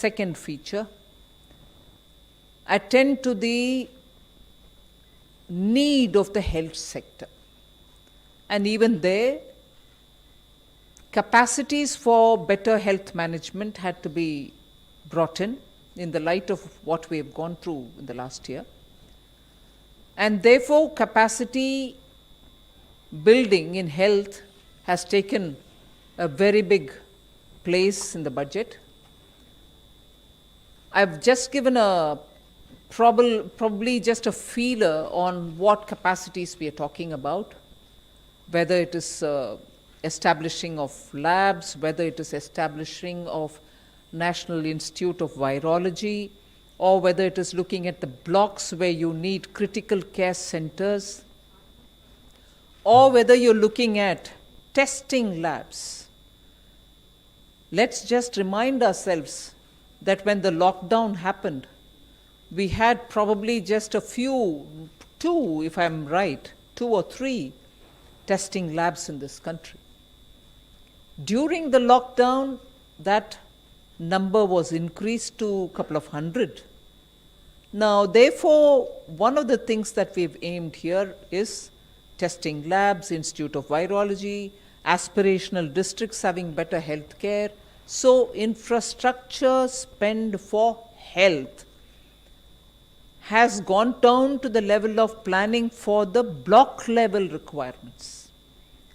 second feature, attend to the need of the health sector. And even there, capacities for better health management had to be brought in the light of what we have gone through in the last year. And therefore, capacity building in health has taken a very big place in the budget. I've just given a probably just a feeler on what capacities we are talking about, whether it is establishing of labs, whether it is establishing of National Institute of Virology, or whether it is looking at the blocks where you need critical care centers, or whether you're looking at testing labs. Let's just remind ourselves that when the lockdown happened, we had probably just a few, two, if I'm right, 2 or 3 testing labs in this country. During the lockdown, that number was increased to a couple of hundred. Now, therefore, one of the things that we've aimed here is testing labs, Institute of Virology, aspirational districts having better health care. So, infrastructure spend for health has gone down to the level of planning for the block level requirements,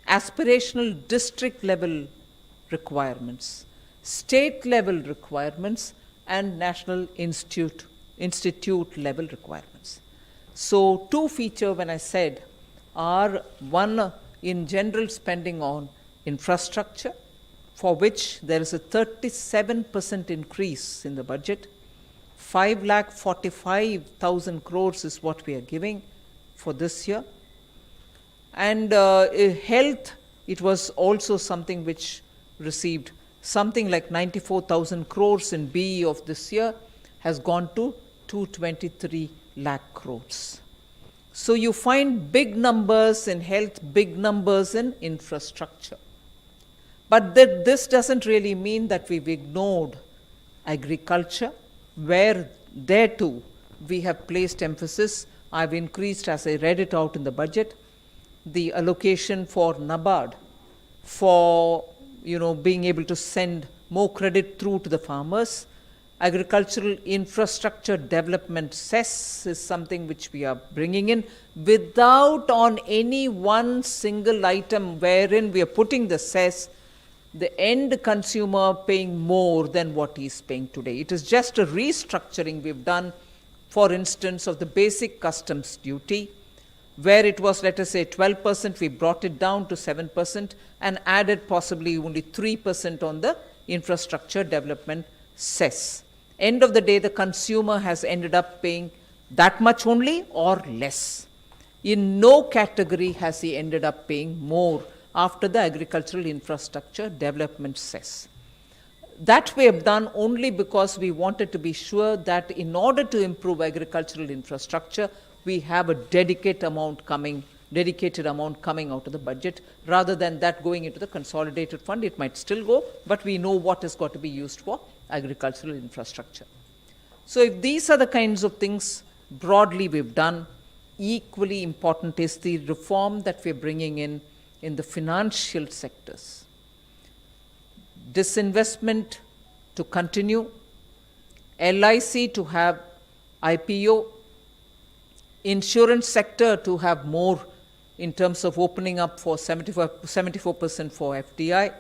aspirational district level requirements, state level requirements, and national institute level requirements. So 2 feature when I said are, one in general spending on infrastructure, for which there is a 37% increase in the budget. 5,45,000 crores is what we are giving for this year. And health, it was also something which received something like 94,000 crores in BE of this year, has gone to 223 lakh crores. So you find big numbers in health, big numbers in infrastructure. But this doesn't really mean that we've ignored agriculture, where there too we have placed emphasis. I've increased, as I read it out in the budget, the allocation for NABARD for being able to send more credit through to the farmers. Agricultural infrastructure development cess is something which we are bringing in without on any one single item wherein we are putting the cess, the end consumer paying more than what he is paying today. It is just a restructuring we've done, for instance, of the basic customs duty, where it was, let us say, 12%, we brought it down to 7% and added possibly only 3% on the infrastructure development cess. End of the day, the consumer has ended up paying that much only or less. In no category has he ended up paying more after the agricultural infrastructure development cess. That we have done only because we wanted to be sure that in order to improve agricultural infrastructure, we have a dedicated amount coming out of the budget, rather than that going into the consolidated fund. It might still go, but we know what has got to be used for agricultural infrastructure. So if these are the kinds of things broadly we've done, equally important is the reform that we're bringing in the financial sectors. Disinvestment to continue, LIC to have IPO, insurance sector to have more in terms of opening up for 74% for FDI.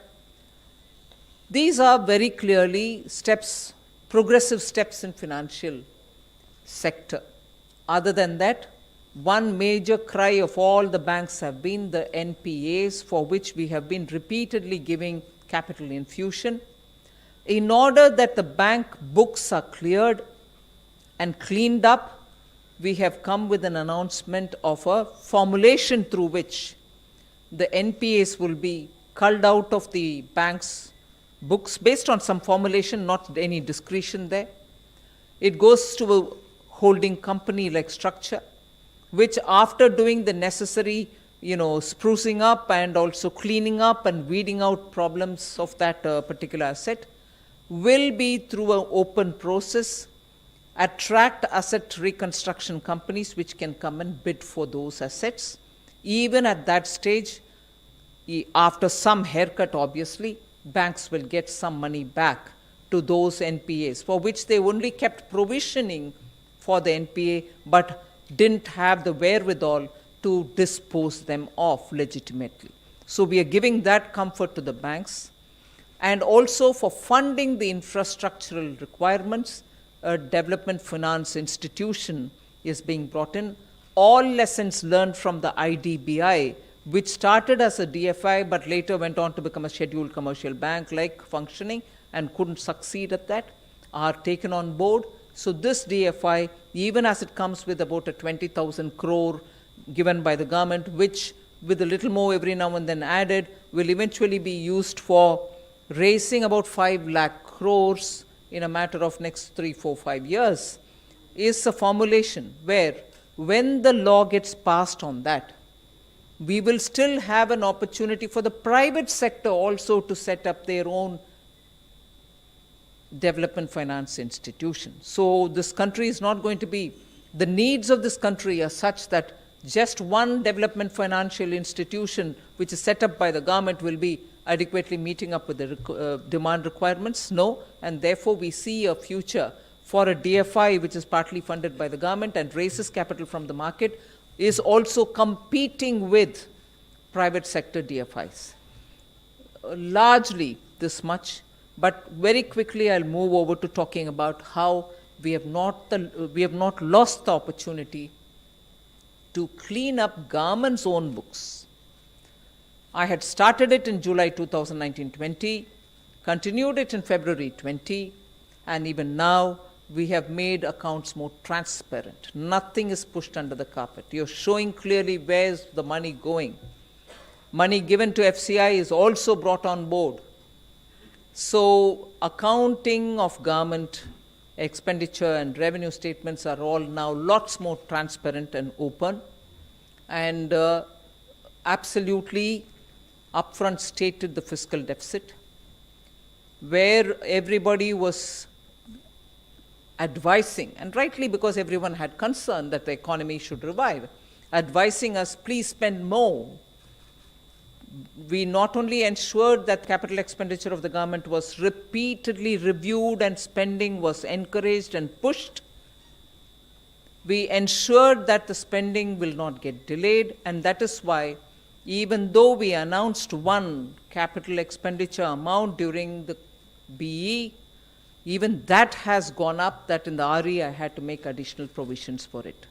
These are very clearly steps, progressive steps in financial sector. Other than that, one major cry of all the banks have been the NPAs, for which we have been repeatedly giving capital infusion. In order that the bank books are cleared and cleaned up, we have come with an announcement of a formulation through which the NPAs will be culled out of the bank's books based on some formulation, not any discretion there. It goes to a holding company like structure, which after doing the necessary sprucing up and also cleaning up and weeding out problems of that particular asset, will be through an open process, attract asset reconstruction companies which can come and bid for those assets. Even at that stage, after some haircut, obviously, banks will get some money back to those NPAs for which they only kept provisioning for the NPA but didn't have the wherewithal to dispose them off legitimately. So we are giving that comfort to the banks. And also for funding the infrastructural requirements, a development finance institution is being brought in. All lessons learned from the IDBI, which started as a DFI but later went on to become a scheduled commercial bank like functioning and couldn't succeed at that, are taken on board. So this DFI, even as it comes with about a 20,000 crore given by the government, which with a little more every now and then added, will eventually be used for raising about 5 lakh crores in a matter of next 3, 4, 5 years, is a formulation where when the law gets passed on that, we will still have an opportunity for the private sector also to set up their own development finance institution. So this country is not going to be, the needs of this country are such that just one development financial institution which is set up by the government will be adequately meeting up with the demand requirements. No, and therefore we see a future for a DFI which is partly funded by the government and raises capital from the market, is also competing with private sector DFIs. Largely this much, but very quickly I'll move over to talking about how we have not lost the opportunity to clean up government's own books. I had started it in July 2019-20, continued it in February 20, and even now we have made accounts more transparent. Nothing is pushed under the carpet. You're showing clearly where's the money going. Money given to FCI is also brought on board. So accounting of government expenditure and revenue statements are all now lots more transparent and open, and absolutely upfront stated the fiscal deficit, where everybody was advising, and rightly because everyone had concern that the economy should revive, advising us, please spend more. We not only ensured that capital expenditure of the government was repeatedly reviewed and spending was encouraged and pushed, we ensured that the spending will not get delayed, and that is why even though we announced one capital expenditure amount during the BE, even that has gone up, that in the RE I had to make additional provisions for it.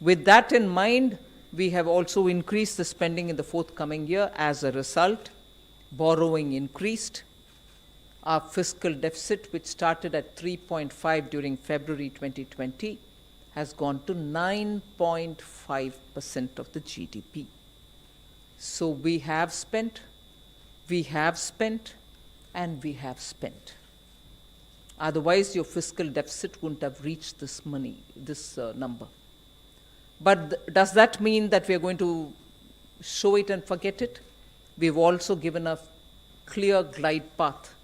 With that in mind, we have also increased the spending in the forthcoming year. As a result, borrowing increased. Our fiscal deficit, which started at 3.5 during February 2020, has gone to 9.5% of the GDP. So we have spent, and we have spent. Otherwise, your fiscal deficit wouldn't have reached this number. But does that mean that we are going to show it and forget it? We've also given a clear glide path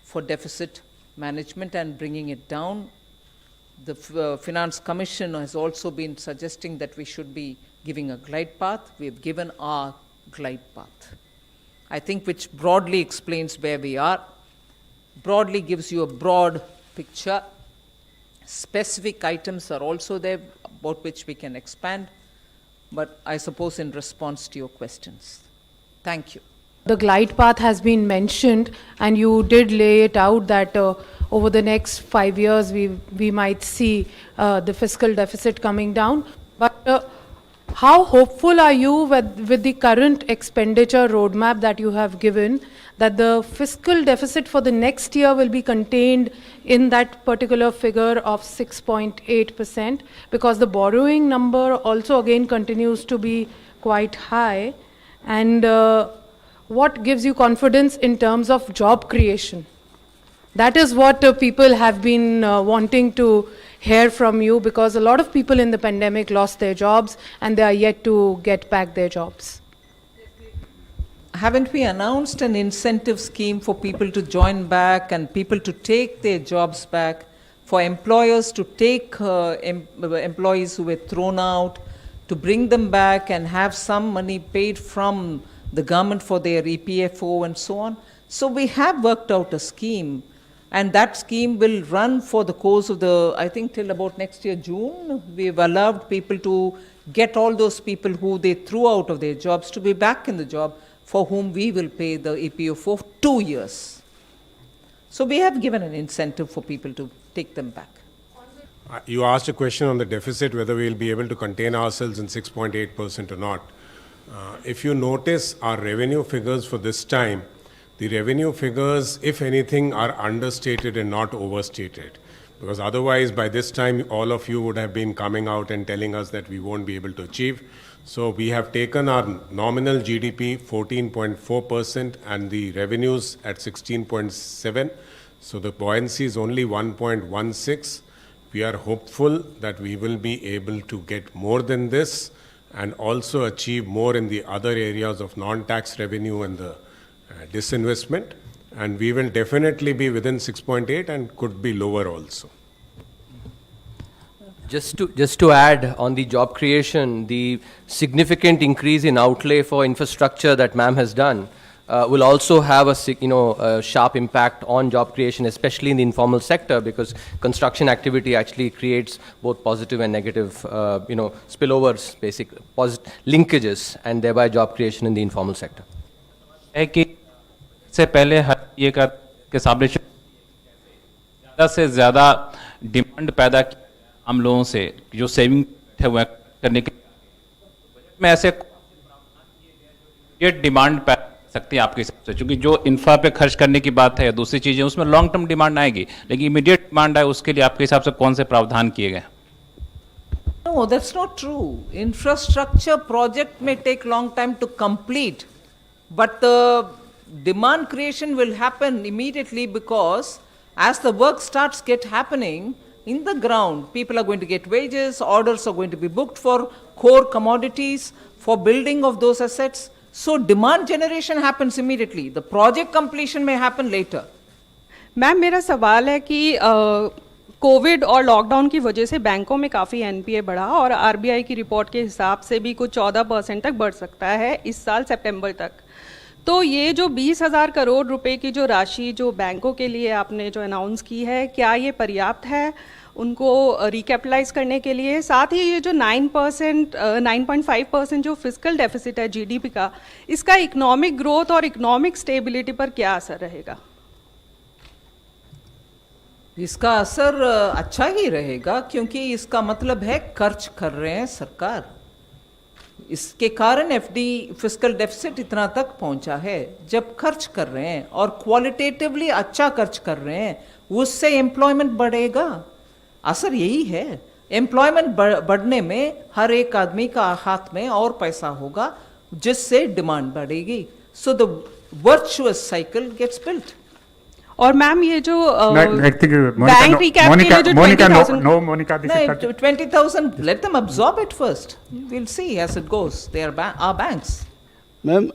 for deficit management and bringing it down. The Finance Commission has also been suggesting that we should be giving a glide path. We've given our glide path, I think, which broadly explains where we are, broadly gives you a broad picture. Specific items are also there about which we can expand, but I suppose in response to your questions. Thank you. The glide path has been mentioned, and you did lay it out that over the next 5 years we might see the fiscal deficit coming down. But how hopeful are you with the current expenditure roadmap that you have given, that the fiscal deficit for the next year will be contained in that particular figure of 6.8%, because the borrowing number also again continues to be quite high? And what gives you confidence in terms of job creation? That is what people have been wanting to hear from you, because a lot of people in the pandemic lost their jobs and they are yet to get back their jobs. haven't we announced an incentive scheme for people to join back and people to take their jobs back, for employers to take employees who were thrown out, to bring them back and have some money paid from the government for their EPFO and so on? So we have worked out a scheme, and that scheme will run for the course of I think till about next year, June. We've allowed people to get all those people who they threw out of their jobs to be back in the job, for whom we will pay the EPO for 2 years. So we have given an incentive for people to take them back. You asked a question on the deficit, whether we will be able to contain ourselves in 6.8% or not. If you notice our revenue figures for this time, the revenue figures, if anything, are understated and not overstated. Because otherwise, by this time, all of you would have been coming out and telling us that we won't be able to achieve. So we have taken our nominal GDP 14.4% and the revenues at 16.7. So the buoyancy is only 1.16. We are hopeful that we will be able to get more than this and also achieve more in the other areas of non-tax revenue and the disinvestment. And we will definitely be within 6.8 and could be lower also. Just to add on the job creation, the significant increase in outlay for infrastructure that ma'am has done will also have a sharp impact on job creation, especially in the informal sector, because construction activity actually creates both positive and negative, spillovers, basic linkages, and thereby job creation in the informal sector. है कि से पहले हर ये का establish ज़्यादा से ज़्यादा demand पैदा की हम लोगों से जो सेविंग है वह करने के में ऐसे ये डिमांड पैदा कर सकती है आपके हिसाब से, क्योंकि जो इंफ्रा पे खर्च करने की बात है या दूसरी चीज़ें उसमें लॉन्ग टर्म डिमांड आएगी, लेकिन इमीडिएट डिमांड है उसके लिए आपके हिसाब से कौन से प्रावधान किए गए? No, that's not true. Infrastructure project may take long time to complete, but the demand creation will happen immediately, because as the work starts happening in the ground, people are going to get wages, orders are going to be booked for core commodities, for building of those assets. So demand generation happens immediately. The project completion may happen later. Ma'am मेरा सवाल है कि Covid और lockdown की वजह से बैंकों में काफ़ी एनपीए बढ़ा और आरबीआई की रिपोर्ट के हिसाब से भी कुछ 14% तक बढ़ सकता है इस साल सितंबर तक। तो ये जो 20,000 करोड़ रुपए की जो राशि जो बैंकों के लिए आपने जो अनाउंस की है, क्या ये पर्याप्त है उनको रिकैपिटलाइज करने के लिए? साथ ही ये जो 9.5% जो फिस्कल डेफिसिट है जीडीपी का, इसका इकोनॉमिक ग्रोथ और इकोनॉमिक स्टेबिलिटी पर क्या असर रहेगा? इसका असर अच्छा ही रहेगा, क्योंकि इसका मतलब है खर्च कर रहे हैं सरकार। इसके कारण एफडी फिस्कल डेफिसिट इतना तक पहुंचा है। जब खर्च कर रहे हैं और क्वालिटेटिवली अच्छा खर्च कर रहे हैं, उससे एम्प्लॉयमेंट बढ़ेगा। असर यही है। एम्प्लॉयमेंट बढ़ने में हर एक आदमी का हाथ में और पैसा होगा, जिससे डिमांड बढ़ेगी। So the virtuous cycle gets built. और मैम ये जो बैंक रिकैप के लिए जो 20,000 20,000, let them absorb it first. We'll see as it goes. They are our banks. Ma'am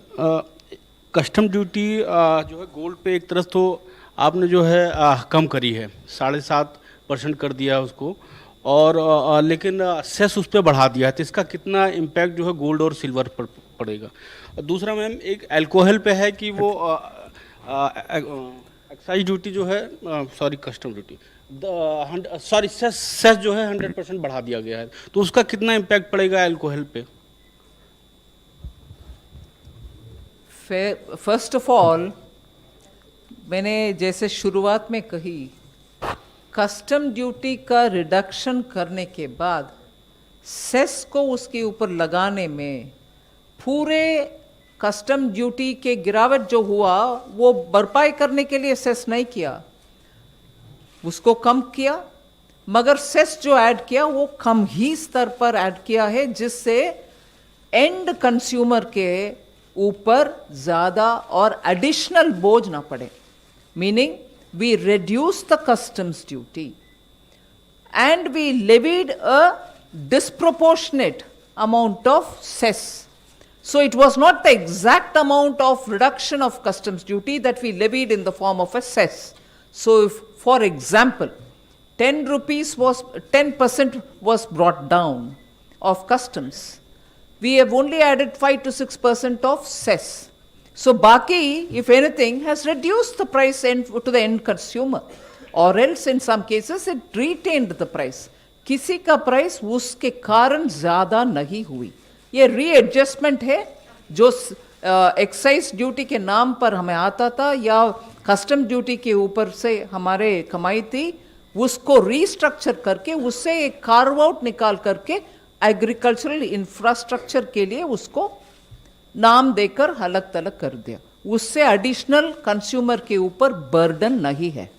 custom duty जो है गोल्ड पे एक तरफ तो आपने जो है कम करी है, 7.5% कर दिया उसको, और लेकिन सेस उस पर बढ़ा दिया है, तो इसका कितना इम्पैक्ट जो है गोल्ड और सिल्वर पर पड़ेगा? दूसरा मैम एक अल्कोहल पे है कि वो एक्साइज ड्यूटी जो है कस्टम ड्यूटी सेस जो है 100% बढ़ा दिया गया है, तो उसका कितना इम्पैक्ट पड़ेगा अल्कोहल पे? फर्स्ट ऑफ ऑल, मैंने जैसे शुरुआत में कही, कस्टम ड्यूटी का रिडक्शन करने के बाद सेस को उसके ऊपर लगाने में पूरे कस्टम ड्यूटी के गिरावट जो हुआ वो भरपाई करने के लिए सेस नहीं किया, उसको कम किया, मगर सेस जो ऐड किया वो कम ही स्तर पर ऐड किया है, जिससे एंड कंज्यूमर के ऊपर ज़्यादा और एडिशनल बोझ ना पड़े। Meaning we reduced the customs duty and we levied a disproportionate amount of cess So it was not the exact amount of reduction of customs duty that we levied in the form of a cess. So if, for example, 10% was brought down of customs, we have only added 5 to 6% of cess. So Baki, if anything, has reduced the price to the end consumer, or else in some cases it retained the price. किसी का price उसके कारण ज़्यादा नहीं हुई. ये readjustment है जो एक्साइज ड्यूटी के नाम पर हमें आता था या कस्टम ड्यूटी के ऊपर से हमारे कमाई थी, उसको रीस्ट्रक्चर करके उससे एक कार्व आउट निकाल करके एग्रीकल्चरल इंफ्रास्ट्रक्चर के लिए उसको नाम देकर अलग तलग कर दिया. उससे एडिशनल कंज्यूमर के ऊपर बर्डन नहीं है.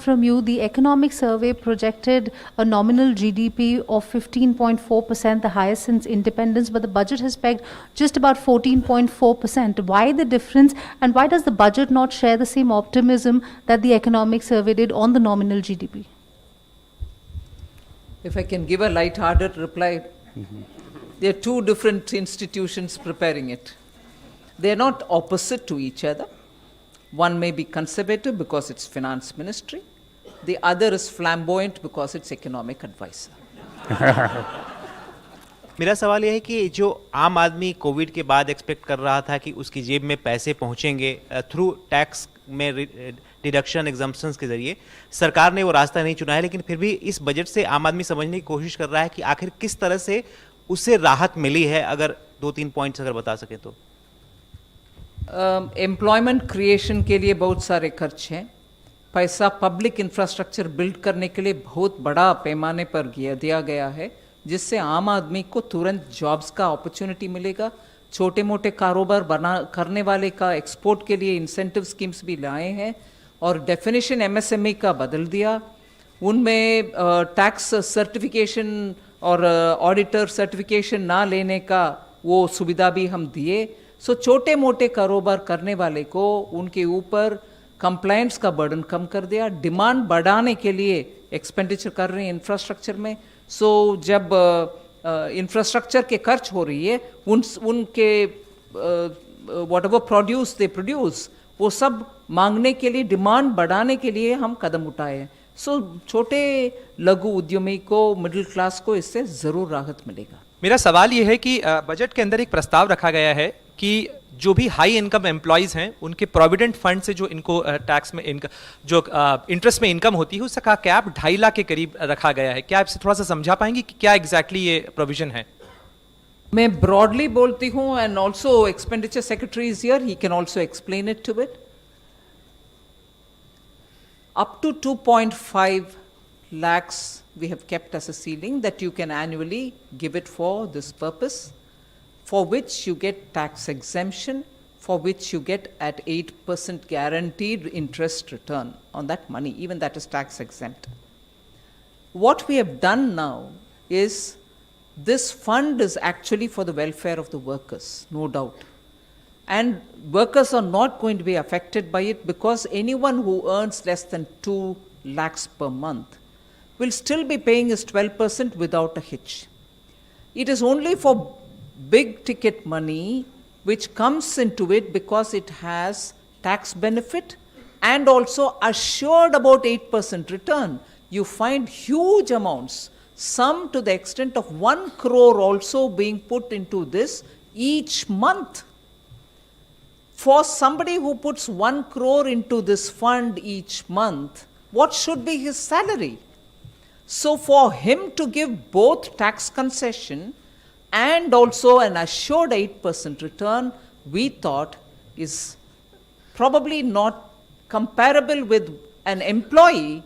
From you, the economic survey projected a nominal GDP of 15.4%, the highest since independence, but the budget has pegged just about 14.4%. Why the difference, and why does the budget not share the same optimism that the economic survey did on the nominal GDP? If I can give a light-hearted reply, there are two different institutions preparing it. They are not opposite to each other. One may be conservative because it's finance ministry. The other is flamboyant because it's economic advisor. मेरा सवाल यह है कि जो आम आदमी Covid के बाद एक्सपेक्ट कर रहा था कि उसकी जेब में पैसे पहुंचेंगे थ्रू टैक्स में डिडक्शन एग्जम्पशंस के जरिए, सरकार ने वो रास्ता नहीं चुना है, लेकिन फिर भी इस बजट से आम आदमी समझने की कोशिश कर रहा है कि आखिर किस तरह से उससे राहत मिली है. अगर 2-3 पॉइंट्स अगर बता सके तो. एम्प्लॉयमेंट क्रिएशन के लिए बहुत सारे खर्च हैं. पैसा पब्लिक इंफ्रास्ट्रक्चर बिल्ड करने के लिए बहुत बड़ा पैमाने पर दिया गया है, जिससे आम आदमी को तुरंत जॉब्स का अपॉर्चुनिटी मिलेगा. छोटे मोटे कारोबार करने वाले का एक्सपोर्ट के लिए इंसेंटिव स्कीम्स भी लाए हैं और डेफिनेशन एमएसएमई का बदल दिया. उनमें टैक्स सर्टिफिकेशन और ऑडिटर सर्टिफिकेशन ना लेने का वो सुविधा भी हम दिए. सो छोटे मोटे कारोबार करने वाले को उनके ऊपर कंप्लायंस का बर्डन कम कर दिया. डिमांड बढ़ाने के लिए एक्सपेंडिचर कर रहे हैं इंफ्रास्ट्रक्चर में. सो जब इंफ्रास्ट्रक्चर के खर्च हो रही है, उनके what ever produce they produce, वो सब मांगने के लिए, डिमांड बढ़ाने के लिए हम कदम उठाए हैं. सो छोटे लघु उद्यमी को, मिडिल क्लास को इससे ज़रूर राहत मिलेगा. मेरा सवाल ये है कि बजट के अंदर एक प्रस्ताव रखा गया है कि जो भी हाई इनकम एम्प्लॉयज़ हैं उनके प्रोविडेंट फंड से जो इनको टैक्स में इनका जो इंटरेस्ट में इनकम होती है उसका कैप 2.5 लाख के करीब रखा गया है. क्या आप इसे थोड़ा सा समझा पाएंगे कि क्या एग्जैक्टली ये प्रोविजन है? मैं ब्रॉडली बोलती हूँ and also expenditure secretary is here, he can also explain it to it. Up to 2.5 lakhs we have kept as a ceiling that you can annually give it for this purpose, for which you get tax exemption, for which you get at 8% guaranteed interest return on that money, even that is tax exempt. What we have done now is this fund is actually for the welfare of the workers, no doubt. And workers are not going to be affected by it because anyone who earns less than 2 lakhs per month will still be paying his 12% without a hitch. It is only for big ticket money which comes into it because it has tax benefit and also assured about 8% return. You find huge amounts, some to the extent of 1 crore also being put into this each month. For somebody who puts 1 crore into this fund each month, what should be his salary? So for him to give both tax concession and also an assured 8% return, we thought is probably not comparable with an employee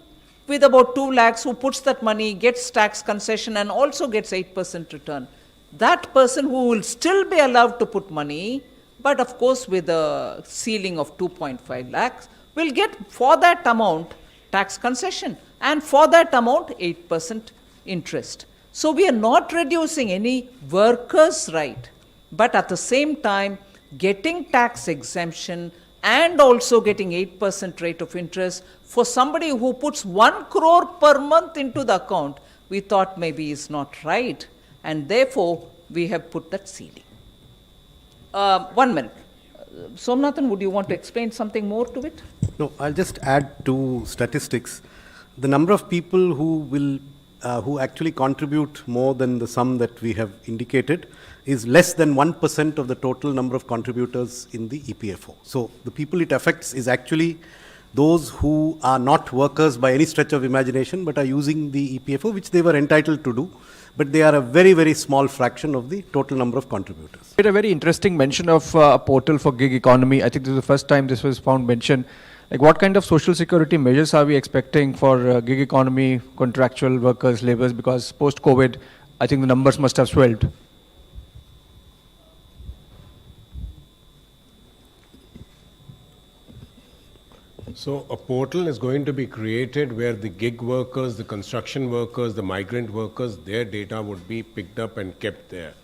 with about 2 lakhs who puts that money, gets tax concession and also gets 8% return. That person who will still be allowed to put money, but of course with a ceiling of 2.5 lakhs, will get for that amount tax concession and for that amount 8% interest. So we are not reducing any worker's right, but at the same time getting tax exemption and also getting 8% rate of interest for somebody who puts 1 crore per month into the account, we thought maybe is not right, and therefore we have put that ceiling. 1 minute. Somnathan, would you want to explain something more to it? No, I'll just add two statistics. The number of people who actually contribute more than the sum that we have indicated is less than 1% of the total number of contributors in the EPFO. So the people it affects is actually those who are not workers by any stretch of imagination but are using the EPFO, which they were entitled to do, but they are a very, very small fraction of the total number of contributors. A very interesting mention of a portal for gig economy. I think this is the first time this was found mentioned. Like, what kind of social security measures are we expecting for gig economy, contractual workers, laborers? Because post-COVID, I think the numbers must have swelled. So a portal is going to be created where the gig workers, the construction workers, the migrant workers, their data would be picked up and kept there.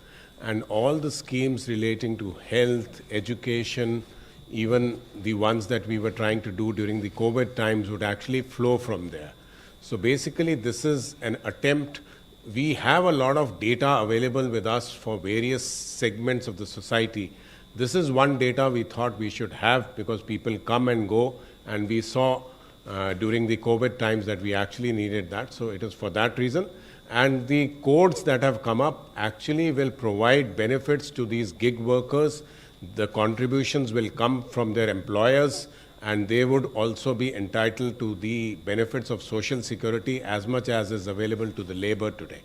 And all the schemes relating to health, education, even the ones that we were trying to do during the COVID times would actually flow from there. So basically this is an attempt. We have a lot of data available with us for various segments of the society. This is one data we thought we should have because people come and go, and we saw during the COVID times that we actually needed that. So it is for that reason. And the codes that have come up actually will provide benefits to these gig workers. The contributions will come from their employers, and they would also be entitled to the benefits of social security as much as is available to the labor today.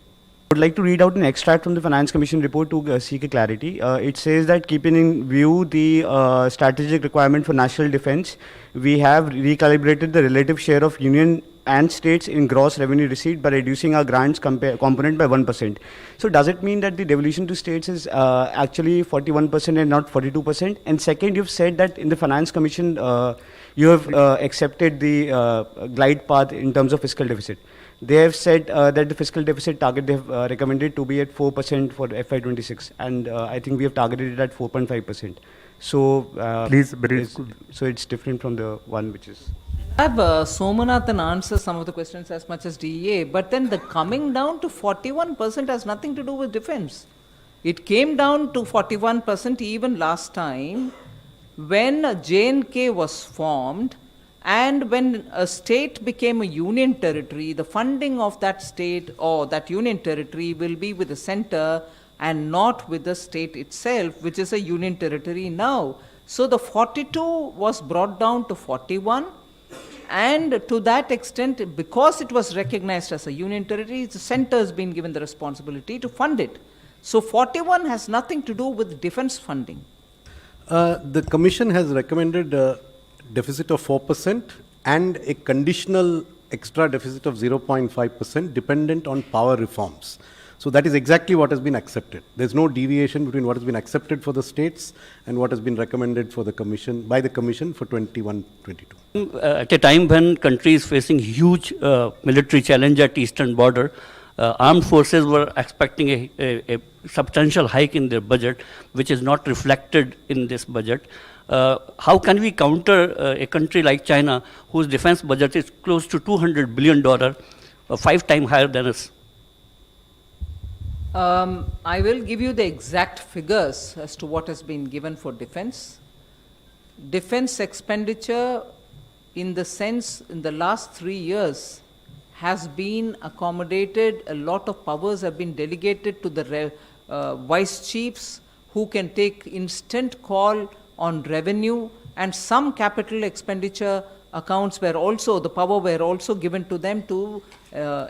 I would like to read out an extract from the Finance Commission report to seek a clarity. It says that keeping in view the strategic requirement for national defense, we have recalibrated the relative share of union and states in gross revenue receipt by reducing our grants component by 1%. So does it mean that the devolution to states is actually 41% and not 42%? And second, you've said that in the Finance Commission, you have accepted the glide path in terms of fiscal deficit. They have said that the fiscal deficit target they have recommended to be at 4% for FY26, and I think we have targeted it at 4.5%. So Please brief. So it's different from the one which is. I have Somanathan answer some of the questions as much as DEA, but then the coming down to 41% has nothing to do with defense. It came down to 41% even last time when J&K was formed. And when a state became a union territory, the funding of that state or that union territory will be with the center and not with the state itself, which is a union territory now. So the 42 was brought down to 41, and to that extent, because it was recognized as a union territory, the center has been given the responsibility to fund it. So 41 has nothing to do with defense funding. The Commission has recommended deficit of 4% and a conditional extra deficit of 0.5% dependent on power reforms. So that is exactly what has been accepted. There's no deviation between what has been accepted for the states and what has been recommended for the Commission, by the Commission for 21-22. At a time when country is facing huge military challenge at eastern border, armed forces were expecting a substantial hike in their budget, which is not reflected in this budget. How can we counter a country like China, whose defense budget is close to $200 billion, 5 times higher than us? I will give you the exact figures as to what has been given for defense. Defense expenditure, in the sense, in the last 3 years, has been accommodated. A lot of powers have been delegated to the vice chiefs, who can take instant call on revenue, and some capital expenditure accounts were also, the power were also given to them to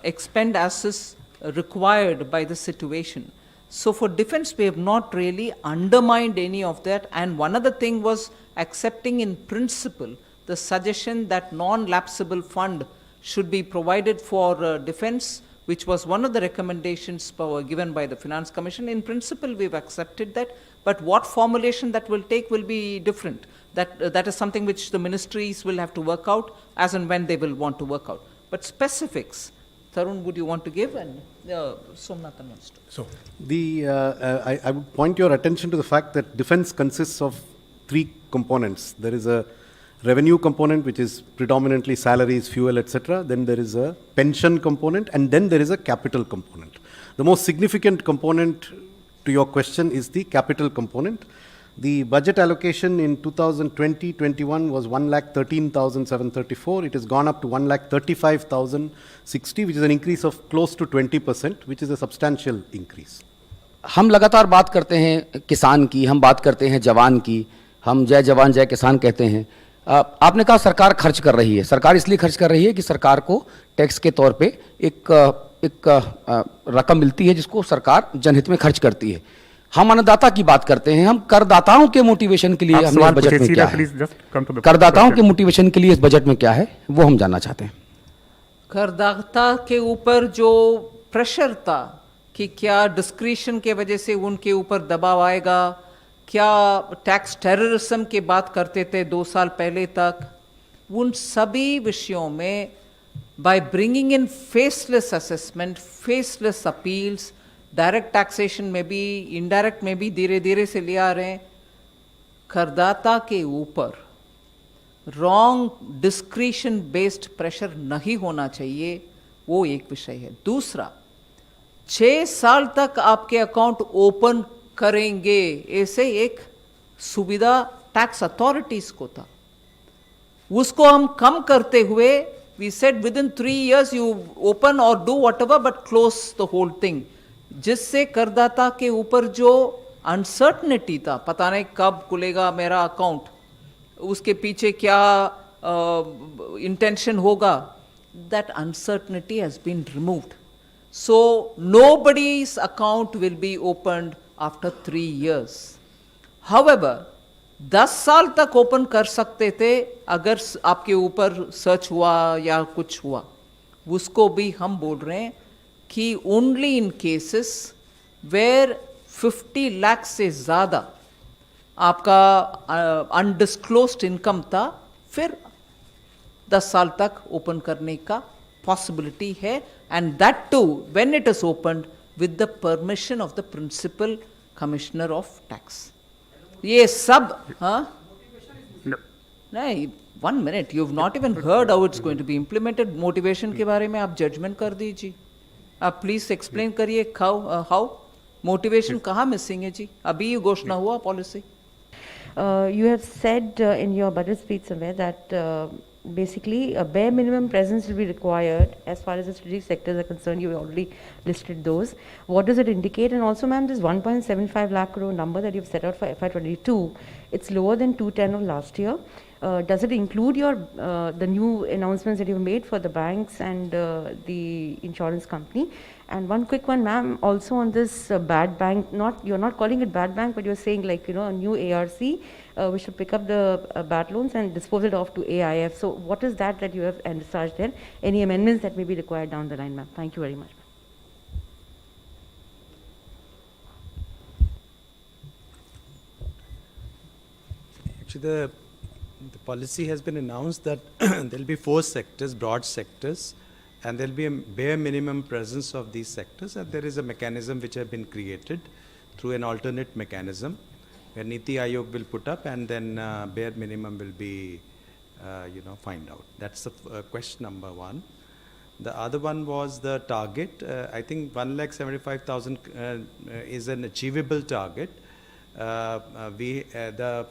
expend as is required by the situation. So for defense, we have not really undermined any of that. And one other thing was accepting in principle the suggestion that non-lapsable fund should be provided for defense, which was one of the recommendations given by the Finance Commission. In principle, we've accepted that, but what formulation that will take will be different. That is something which the ministries will have to work out as and when they will want to work out. But specifics, Tarun, would you want to give? And Somnathan wants to. So, I would point your attention to the fact that defense consists of 3 components. There is a revenue component, which is predominantly salaries, fuel, etc. Then there is a pension component, and then there is a capital component. The most significant component to your question is the capital component. The budget allocation in 2020-21 was 1,13,734. It has gone up to 1,35,060, which is an increase of close to 20%, which is a substantial increase. हम लगातार बात करते हैं किसान की, हम बात करते हैं जवान की, हम जय जवान जय किसान कहते हैं। आपने कहा सरकार खर्च कर रही है। सरकार इसलिए खर्च कर रही है कि सरकार को टैक्स के तौर पे एक रकम मिलती है जिसको सरकार जनहित में खर्च करती है। हम अन्नदाता की बात करते हैं, हम करदाताओं के मोटिवेशन के लिए हमने बजट में क्या है, करदाताओं के मोटिवेशन के लिए इस बजट में क्या है, वो हम जानना चाहते हैं। करदाता के ऊपर जो प्रेशर था कि क्या डिस्क्रिशन के वजह से उनके ऊपर दबाव आएगा, क्या टैक्स टेररिज्म की बात करते थे 2 साल पहले तक, उन सभी विषयों में by bringing in faceless assessment, faceless appeals, direct taxation में भी, इनडायरेक्ट में भी धीरे धीरे से ले आ रहे हैं। करदाता के ऊपर रॉन्ग डिस्क्रिशन बेस्ड प्रेशर नहीं होना चाहिए, वो एक विषय है। दूसरा, 6 साल तक आपके अकाउंट ओपन करेंगे, ऐसे एक सुविधा टैक्स अथॉरिटीज को था, उसको हम कम करते हुए we said within 3 years you open और do whatever but close the whole thing, जिससे करदाता के ऊपर जो अनसर्टनिटी था, पता नहीं कब खुलेगा मेरा अकाउंट, उसके पीछे क्या इंटेंशन होगा, that uncertainty has been removed. So nobody's account will be opened after 3 years. However, 10 साल तक ओपन कर सकते थे अगर आपके ऊपर सर्च हुआ या कुछ हुआ, उसको भी हम बोल रहे हैं कि only in cases where 50 lakh से ज़्यादा आपका अनडिस्क्लोज्ड इनकम था, फिर 10 साल तक ओपन करने का possibility है, and that too when it is opened with the permission of the principal commissioner of tax. ये सब नहीं, 1 minute, you've not even heard how it's going to be implemented. Motivation के बारे में आप judgment कर दीजिए, आप please explain करिए how motivation कहाँ missing है जी, अभी ये घोषणा हुआ policy. You have said in your budget speech somewhere that basically a bare minimum presence will be required as far as the strategic sectors are concerned. You already listed those. What does it indicate? And also, ma'am, this 1.75 lakh crore number that you've set out for FY22, it's lower than 210 of last year. Does it include your the new announcements that you've made for the banks and the insurance company? And one quick one, ma'am, also on this bad bank, you're not calling it bad bank, but you're saying like, a new ARC, we should pick up the bad loans and dispose it off to AIF. So what is that you have envisaged there? Any amendments that may be required down the line, ma'am? Thank you very much. Actually, the policy has been announced that there will be 4 sectors, broad sectors, and there will be a bare minimum presence of these sectors, and there is a mechanism which has been created through an alternate mechanism where Niti Aayog will put up, and then bare minimum will be, find out. That's the question number 1. The other one was the target. I think 1,75,000 is an achievable target. The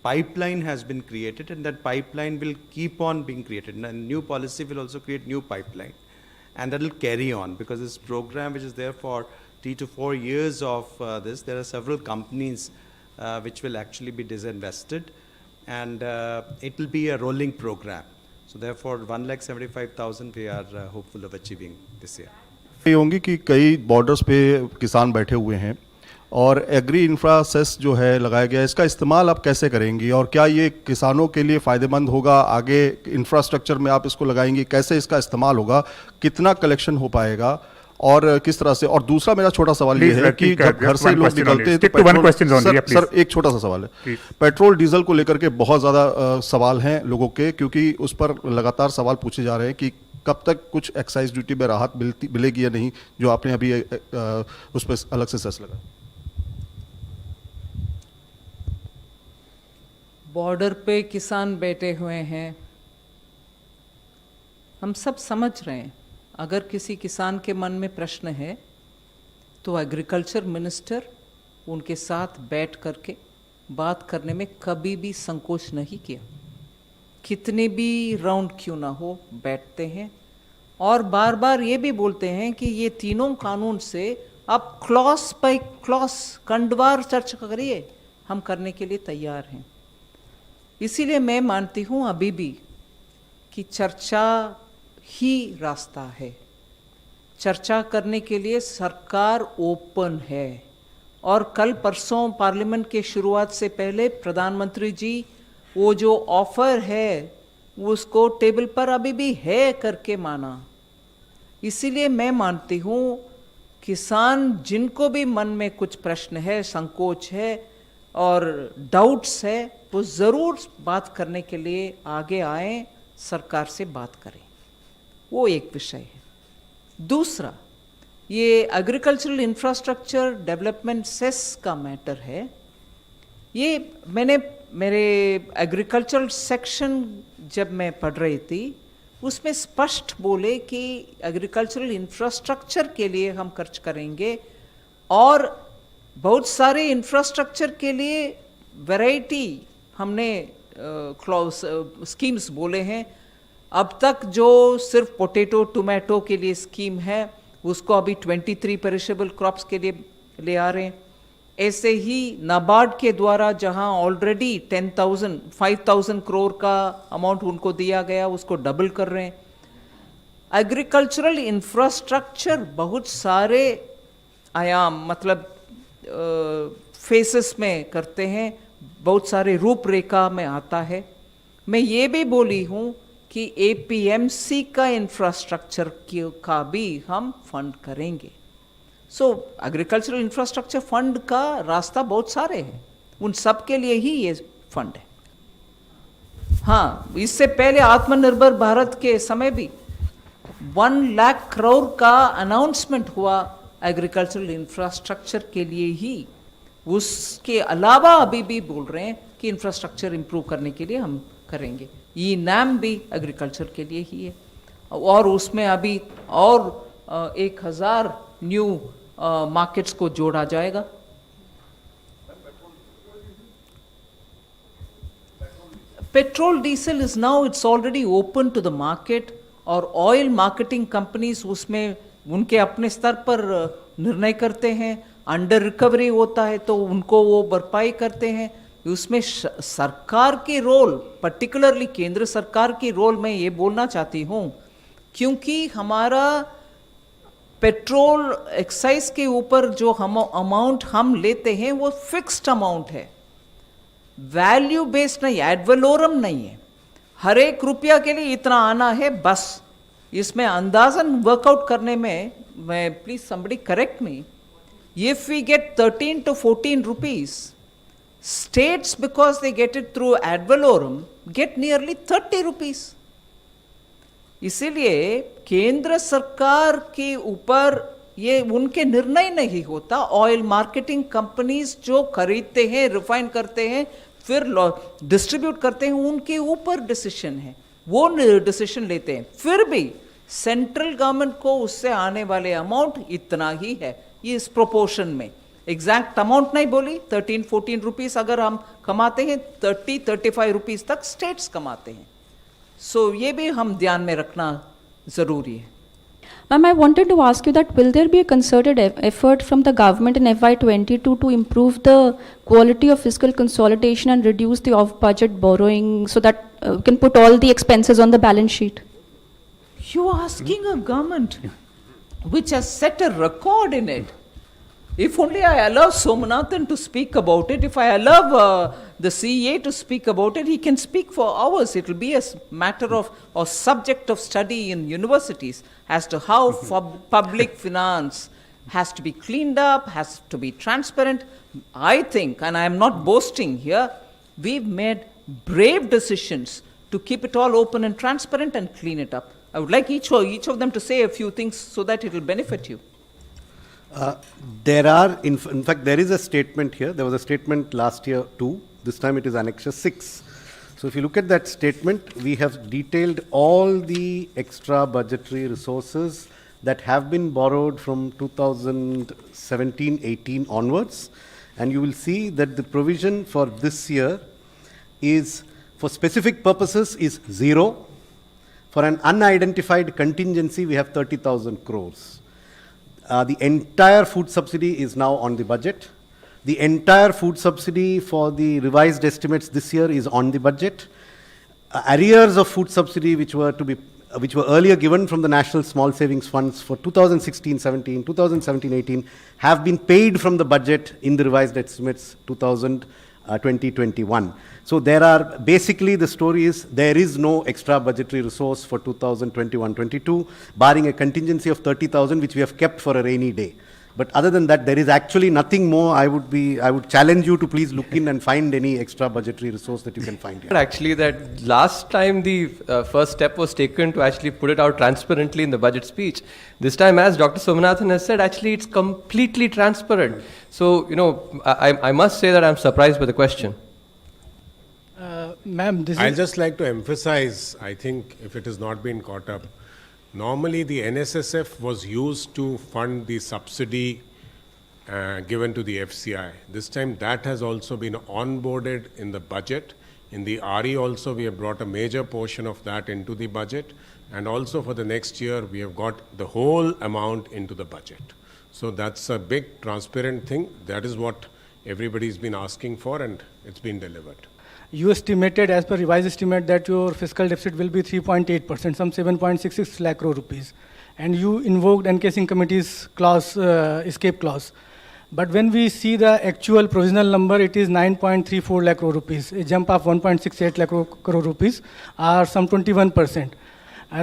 pipeline has been created, and that pipeline will keep on being created. And new policy will also create new pipeline, and that will carry on, because this program, which is there for 3 to 4 years of this, there are several companies which will actually be disinvested, and it will be a rolling program. So therefore 1,75,000 we are hopeful of achieving this year. ये होंगी कि कई borders पे किसान बैठे हुए हैं और एग्री इंफ्रा सेस जो है लगाया गया है, इसका इस्तेमाल आप कैसे करेंगी, और क्या ये किसानों के लिए फ़ायदेमंद होगा? आगे इंफ्रास्ट्रक्चर में आप इसको लगाएंगी, कैसे इसका इस्तेमाल होगा, कितना कलेक्शन हो पाएगा और किस तरह से? और दूसरा मेरा छोटा सवाल ये है कि जब घर से लोग निकलते हैं तो पेट्रोल, सर एक छोटा सा सवाल है, पेट्रोल डीजल को लेकर के बहुत ज़्यादा सवाल हैं लोगों के, क्योंकि उस पर लगातार सवाल पूछे जा रहे हैं कि कब तक कुछ एक्साइज ड्यूटी में राहत मिलेगी या नहीं, जो आपने अभी उस पर अलग से सेस लगा। बॉर्डर पे किसान बैठे हुए हैं, हम सब समझ रहे हैं। अगर किसी किसान के मन में प्रश्न है तो एग्रीकल्चर मिनिस्टर उनके साथ बैठ करके बात करने में कभी भी संकोच नहीं किया। कितने भी राउंड क्यों ना हो बैठते हैं और बार बार ये भी बोलते हैं कि ये तीनों कानून से आप क्लॉज बाय क्लॉज खंडवार चर्चा करिए, हम करने के लिए तैयार हैं। इसीलिए मैं मानती हूँ अभी भी कि चर्चा ही रास्ता है। चर्चा करने के लिए सरकार ओपन है और कल परसों पार्लियामेंट के शुरुआत से पहले प्रधानमंत्री जी वो जो ऑफर है उसको टेबल पर अभी भी है करके माना। इसीलिए मैं मानती हूँ किसान जिनको भी मन में कुछ प्रश्न है, संकोच है और डाउट्स है, वो ज़रूर बात करने के लिए आगे आए, सरकार से बात करें। वो एक विषय है। दूसरा, ये एग्रीकल्चरल इंफ्रास्ट्रक्चर डेवलपमेंट सेस का मैटर है। ये मैंने मेरे एग्रीकल्चरल सेक्शन जब मैं पढ़ रही थी उसमें स्पष्ट बोले कि एग्रीकल्चरल इंफ्रास्ट्रक्चर के लिए हम खर्च करेंगे और बहुत सारे इंफ्रास्ट्रक्चर के लिए वैरायटी हमने स्कीम्स बोले हैं। अब तक जो सिर्फ पोटैटो टोमेटो के लिए स्कीम है उसको अभी 23 पेरिशेबल क्रॉप्स के लिए ले आ रहे हैं। ऐसे ही नाबार्ड के द्वारा जहां ऑलरेडी 5,000 करोड़ का अमाउंट उनको दिया गया उसको डबल कर रहे हैं। एग्रीकल्चरल इंफ्रास्ट्रक्चर बहुत सारे आयाम मतलब फेसेस में करते हैं, बहुत सारे रूपरेखा में आता है। मैं ये भी बोली हूँ कि एपीएमसी का इंफ्रास्ट्रक्चर का भी हम फंड करेंगे। सो एग्रीकल्चरल इंफ्रास्ट्रक्चर फंड का रास्ता बहुत सारे हैं, उन सब के लिए ही ये फंड है। हाँ, इससे पहले आत्मनिर्भर भारत के समय भी 1 लाख करोड़ का अनाउंसमेंट हुआ एग्रीकल्चरल इंफ्रास्ट्रक्चर के लिए ही। उसके अलावा अभी भी बोल रहे हैं कि इंफ्रास्ट्रक्चर इंप्रूव करने के लिए हम करेंगे। ये नाम भी एग्रीकल्चर के लिए ही है और उसमें अभी और 1000 न्यू मार्केट्स को जोड़ा जाएगा। Petrol diesel is now it's already open to the market और ऑयल मार्केटिंग कंपनीज उसमें उनके अपने स्तर पर निर्णय करते हैं। अंडर रिकवरी होता है तो उनको वो भरपाई करते हैं। उसमें सरकार की रोल, पर्टिकुलरली केंद्र सरकार की रोल मैं ये बोलना चाहती हूँ क्योंकि हमारा पेट्रोल एक्साइज के ऊपर जो हम अमाउंट हम लेते हैं वो फिक्स्ड अमाउंट है, वैल्यू बेस्ड नहीं, एड वैलोरम नहीं है। हर एक रुपया के लिए इतना आना है बस। इसमें अंदाजन वर्कआउट करने में, मैं please somebody correct me, if we get 13 to 14 rupees, states because they get it through ad valorem get nearly 30 rupees. इसीलिए केंद्र सरकार के ऊपर ये उनके निर्णय नहीं होता। ऑयल मार्केटिंग कंपनीज जो खरीदते हैं, रिफाइन करते हैं, फिर डिस्ट्रीब्यूट करते हैं, उनके ऊपर डिसीजन है, वो डिसीजन लेते हैं। फिर भी सेंट्रल गवर्नमेंट को उससे आने वाले अमाउंट इतना ही है, ये इस प्रोपोर्शन में। एग्जैक्ट अमाउंट नहीं बोली, 13-14 रुपीस अगर हम कमाते हैं, 30-35 रुपीस तक स्टेट्स कमाते हैं। सो ये भी हम ध्यान में रखना जरूरी है। Ma'am, I wanted to ask you that will there be a concerted effort from the government in FY22 to improve the quality of fiscal consolidation and reduce the off-budget borrowing so that we can put all the expenses on the balance sheet? You are asking a government which has set a record in it. If only I allow Somanathan to speak about it, if I allow the CEA to speak about it, he can speak for hours. It will be a matter of or subject of study in universities as to how public finance has to be cleaned up, has to be transparent. I think, and I am not boasting here, we've made brave decisions to keep it all open and transparent and clean it up. I would like each of them to say a few things so that it will benefit you. There are, in fact, there is a statement here. There was a statement last year too. This time it is Annexure 6. So if you look at that statement, we have detailed all the extra budgetary resources that have been borrowed from 2017-18 onwards. and you will see that the provision for this year is, for specific purposes, is 0. For an unidentified contingency, we have 30,000 crores. The entire food subsidy is now on the budget. The entire food subsidy for the revised estimates this year is on the budget. Arrears of food subsidy which were earlier given from the National Small Savings Funds for 2016-17, 2017-18 have been paid from the budget in the revised estimates 2020-21. So there are, basically the story is there is no extra budgetary resource for 2021-22, barring a contingency of 30,000 which we have kept for a rainy day. But other than that, there is actually nothing more. I would challenge you to please look in and find any extra budgetary resource that you can find here. Actually, that last time the first step was taken to actually put it out transparently in the budget speech. This time, as Dr. Somanathan has said, actually it's completely transparent. So, you know, I must say that I'm surprised by the question. Ma'am, I'd just like to emphasize, I think if it has not been caught up, normally the NSSF was used to fund the subsidy given to the FCI. This time that has also been onboarded in the budget. In the RE also we have brought a major portion of that into the budget, and also for the next year we have got the whole amount into the budget. So that's a big transparent thing. That is what everybody's been asking for, and it's been delivered. You estimated, as per revised estimate, that your fiscal deficit will be 3.8%, some 7.66 lakh crore rupees. And you invoked NK Singh Committee's clause, escape clause. But when we see the actual provisional number, it is 9.34 lakh crore rupees, a jump of 1.68 lakh crore rupees, or some 21%.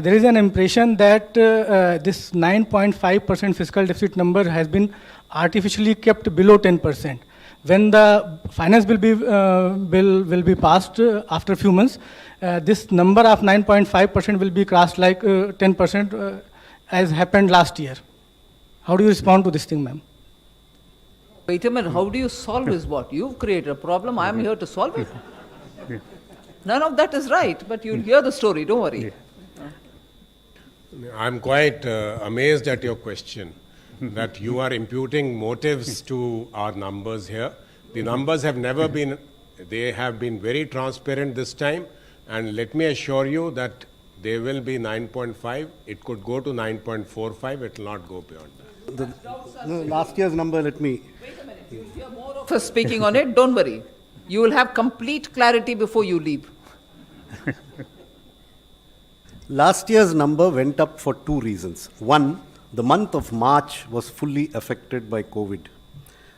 There is an impression that this 9.5% fiscal deficit number has been artificially kept below 10%. When the finance bill will be passed after a few months, this number of 9.5% will be crossed like 10% as happened last year. How do you respond to this thing, ma'am? Wait a minute, how do you solve this what? You've created a problem, I'm here to solve it. None of that is right, but you'll hear the story, don't worry. I'm quite amazed at your question, that you are imputing motives to our numbers here. The numbers have never been, they have been very transparent this time, and let me assure you that they will be 9.5, it could go to 9.45, it will not go beyond that. The last year's number, let me... Wait a minute, you'll hear more of us speaking on it, don't worry. You will have complete clarity before you leave. Last year's number went up for two reasons. One, the month of March was fully affected by COVID.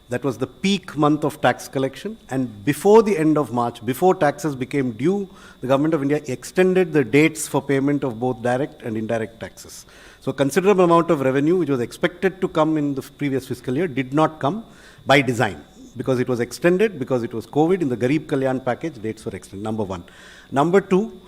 That was the peak month of tax collection, and before the end of March, before taxes became due, the Government of India extended the dates for payment of both direct and indirect taxes. So a considerable amount of revenue which was expected to come in the previous fiscal year did not come by design, because it was extended, because it was COVID. In the Garib Kalyan package, dates were extended, number one. Number two,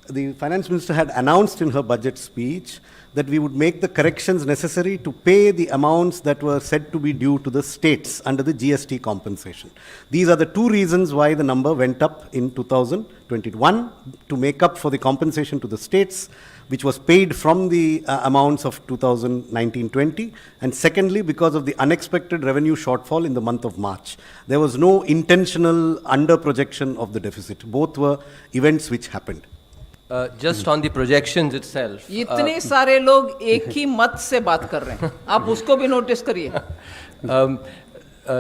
the finance minister had announced in her budget speech that we would make the corrections necessary to pay the amounts that were said to be due to the states under the GST compensation. These are the two reasons why the number went up in 2021, to make up for the compensation to the states, which was paid from the amounts of 2019-20, and secondly, because of the unexpected revenue shortfall in the month of March. There was no intentional under-projection of the deficit. Both were events which happened. Just on the projections itself. इतने सारे लोग एक ही मत से बात कर रहे हैं. आप उसको भी notice करिए.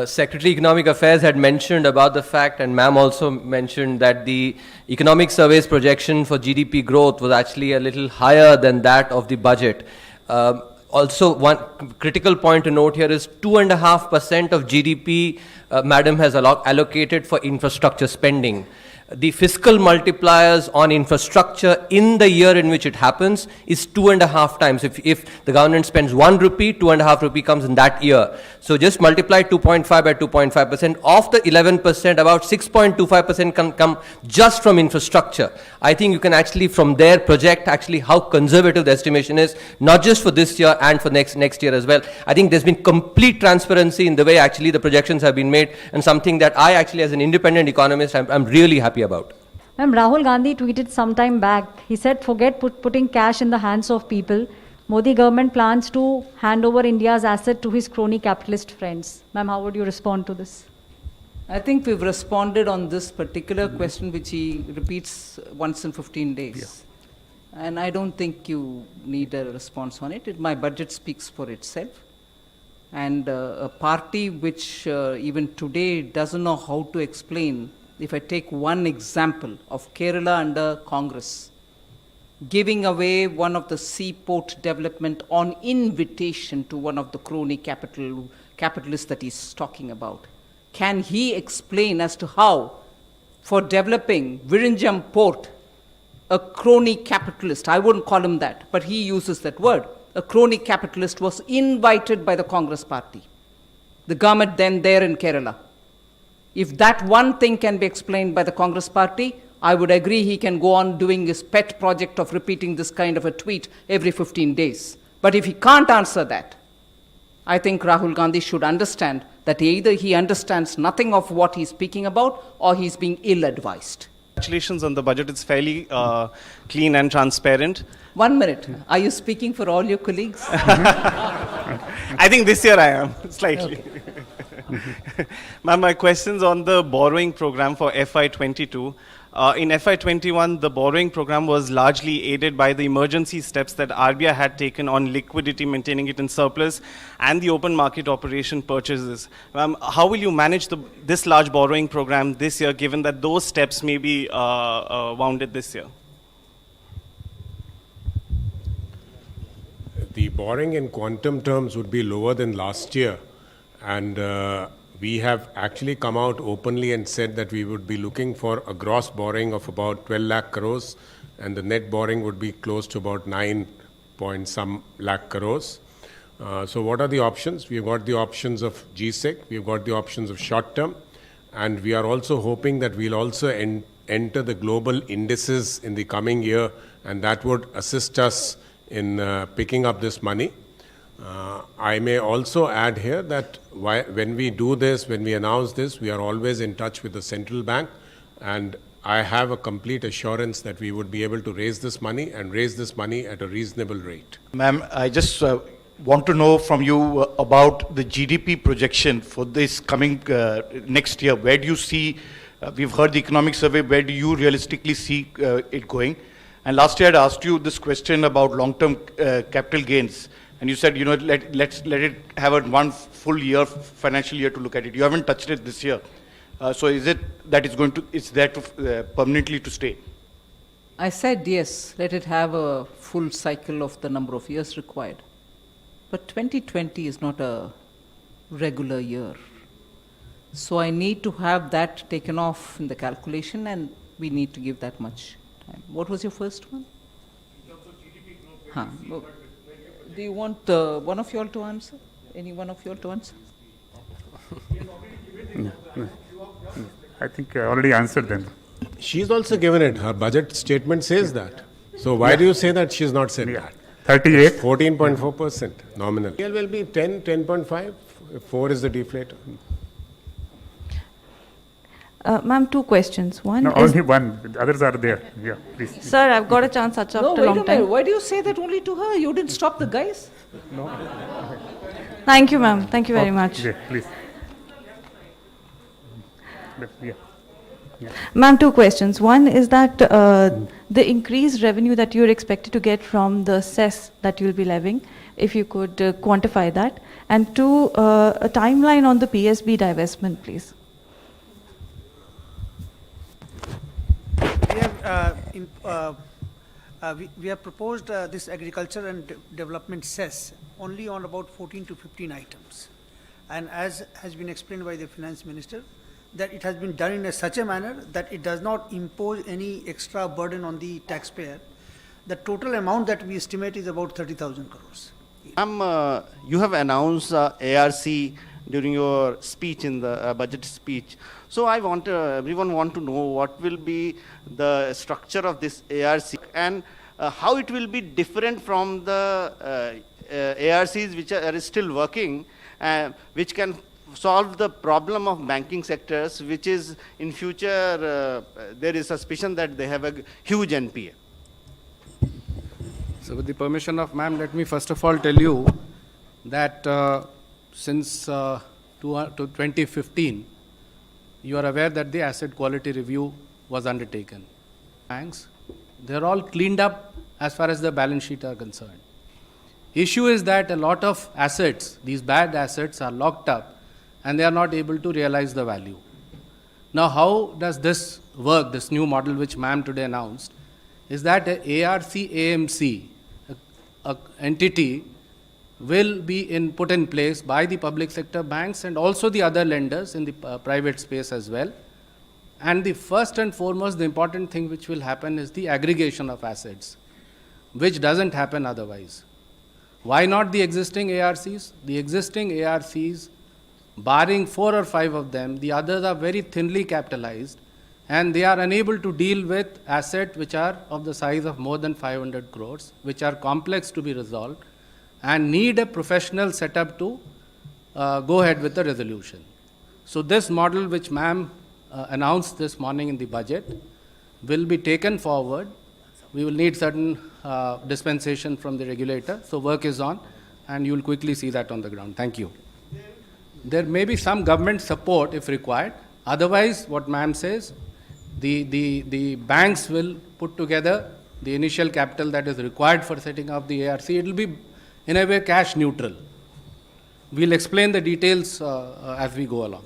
Secretary Economic Affairs had mentioned about the fact, and ma'am also mentioned, that the economic survey's projection for GDP growth was actually a little higher than that of the budget. Also, one critical point to note here is 2.5% of GDP, madam has allocated for infrastructure spending. The fiscal multipliers on infrastructure in the year in which it happens is 2.5 times. If the government spends 1 rupee, 2.5 rupee comes in that year. So just multiply 2.5 by 2.5%. Of the 11%, about 6.25% can come just from infrastructure. I think you can actually from there project actually how conservative the estimation is, not just for this year and for next year as well. I think there's been complete transparency in the way actually the projections have been made, and something that I actually as an independent economist, I'm really happy about. Ma'am, Rahul Gandhi tweeted some time back, he said, forget putting cash in the hands of people. Modi government plans to hand over India's asset to his crony capitalist friends. Ma'am, how would you respond to this? I think we've responded on this particular question, which he repeats once in 15 days. And I don't think you need a response on it. My budget speaks for itself. And a party which even today doesn't know how to explain, if I take one example of Kerala under Congress, giving away one of the seaport development on invitation to one of the crony capitalists that he's talking about. Can he explain as to how, for developing Virinjam port, a crony capitalist, I wouldn't call him that, but he uses that word, a crony capitalist was invited by the Congress party, the government then there in Kerala. If that one thing can be explained by the Congress party, I would agree he can go on doing his pet project of repeating this kind of a tweet every 15 days. But if he can't answer that, I think Rahul Gandhi should understand that either he understands nothing of what he's speaking about or he's being ill-advised. Congratulations on the budget. It's fairly clean and transparent. 1 minute. Are you speaking for all your colleagues? I think this year I am, slightly. Ma'am, my question's on the borrowing program for FY22. In FY21, the borrowing program was largely aided by the emergency steps that RBI had taken on liquidity, maintaining it in surplus, and the open market operation purchases. How will you manage this large borrowing program this year, given that those steps may be wounded this year? The borrowing in quantum terms would be lower than last year, and we have actually come out openly and said that we would be looking for a gross borrowing of about 12 lakh crores, and the net borrowing would be close to about 9 point some lakh crores. So what are the options? We've got the options of GSEC, we've got the options of short term, and we are also hoping that we'll also enter the global indices in the coming year, and that would assist us in picking up this money. I may also add here that when we do this, when we announce this, we are always in touch with the central bank, and I have a complete assurance that we would be able to raise this money and raise this money at a reasonable rate. Ma'am, I just want to know from you about the GDP projection for this coming next year. Where do you see, we've heard the economic survey, where do you realistically see it going? And last year I had asked you this question about long-term capital gains. And you said, let it have one full year, financial year to look at it. You haven't touched it this year. So is it that it's there to permanently to stay? I said yes, let it have a full cycle of the number of years required. But 2020 is not a regular year. So I need to have that taken off in the calculation, and we need to give that much time. What was your first one? In terms of GDP growth. Do you want one of you all to answer? Any one of you all to answer? I think I already answered them. She's also given it. Her budget statement says that. So why do you say that she's not said that? 38. 14.4% nominal. It will be 10, 10.5. 4 is the deflator. Ma'am, two questions. One no, is... only one. The others are there. Yeah, please. Sir, I've got a chance after a long wait a minute. time. Why do you say that only to her? You didn't stop the guys? No. Thank you, ma'am. Thank you very much. Yeah, please. Yeah. Ma'am, two questions. One is that the increased revenue that you're expected to get from the cess that you'll be levying, if you could quantify that. And two, a timeline on the PSB divestment, please. We have proposed this agriculture and development cess only on about 14 to 15 items. And as has been explained by the finance minister, that it has been done in such a manner that it does not impose any extra burden on the taxpayer. The total amount that we estimate is about 30,000 crores. You have announced ARC during your speech in the budget speech. So I want everyone want to know what will be the structure of this ARC and how it will be different from the ARCs which are still working, which can solve the problem of banking sectors, which is in future there is suspicion that they have a huge NPA. So with the permission of ma'am, let me first of all tell you that since 2015, you are aware that the asset quality review was undertaken. Banks, they're all cleaned up as far as the balance sheet are concerned. Issue is that a lot of assets, these bad assets, are locked up and they are not able to realize the value. Now, how does this work, this new model which ma'am today announced, is that a ARC AMC, a entity, will be put in place by the public sector banks and also the other lenders in the private space as well. And the first and foremost, the important thing which will happen is the aggregation of assets, which doesn't happen otherwise. Why not the existing ARCs? The existing ARCs, barring 4 or 5 of them, the others are very thinly capitalized and they are unable to deal with assets which are of the size of more than 500 crores, which are complex to be resolved and need a professional setup to go ahead with the resolution. So this model which ma'am announced this morning in the budget will be taken forward. We will need certain dispensation from the regulator. So work is on and you will quickly see that on the ground. Thank you. There may be some government support if required. Otherwise, what ma'am says, the banks will put together the initial capital that is required for setting up the ARC. It will be in a way cash neutral. We'll explain the details as we go along.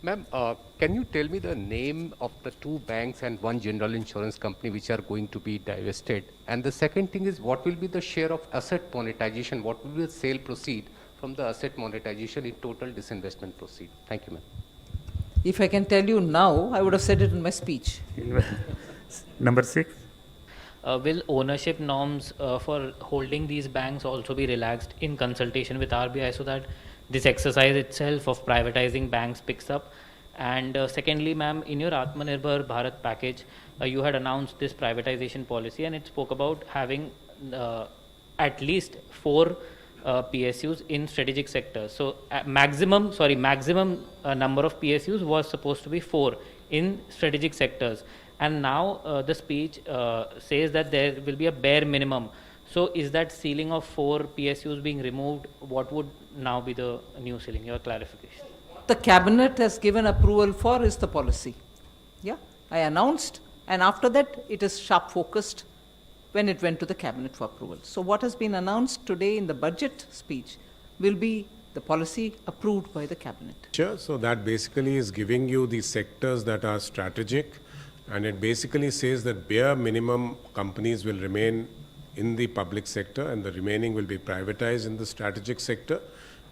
Ma'am, can you tell me the name of the 2 banks and 1 general insurance company which are going to be divested? And the second thing is, what will be the share of asset monetization? What will be the sale proceed from the asset monetization in total disinvestment proceed? Thank you, ma'am. If I can tell you now, I would have said it in my speech. Number 6. Will ownership norms for holding these banks also be relaxed in consultation with RBI so that this exercise itself of privatizing banks picks up? And secondly, ma'am, in your Atmanirbhar Bharat package, you had announced this privatization policy and it spoke about having at least 4 PSUs in strategic sectors. So maximum number of PSUs was supposed to be 4 in strategic sectors. And now the speech says that there will be a bare minimum. So is that ceiling of 4 PSUs being removed? What would now be the new ceiling? Your clarification. The cabinet has given approval for is the policy. Yeah, I announced, and after that it is sharp focused when it went to the cabinet for approval. So what has been announced today in the budget speech will be the policy approved by the cabinet. Sure. So that basically is giving you the sectors that are strategic, and it basically says that bare minimum companies will remain in the public sector and the remaining will be privatized in the strategic sector,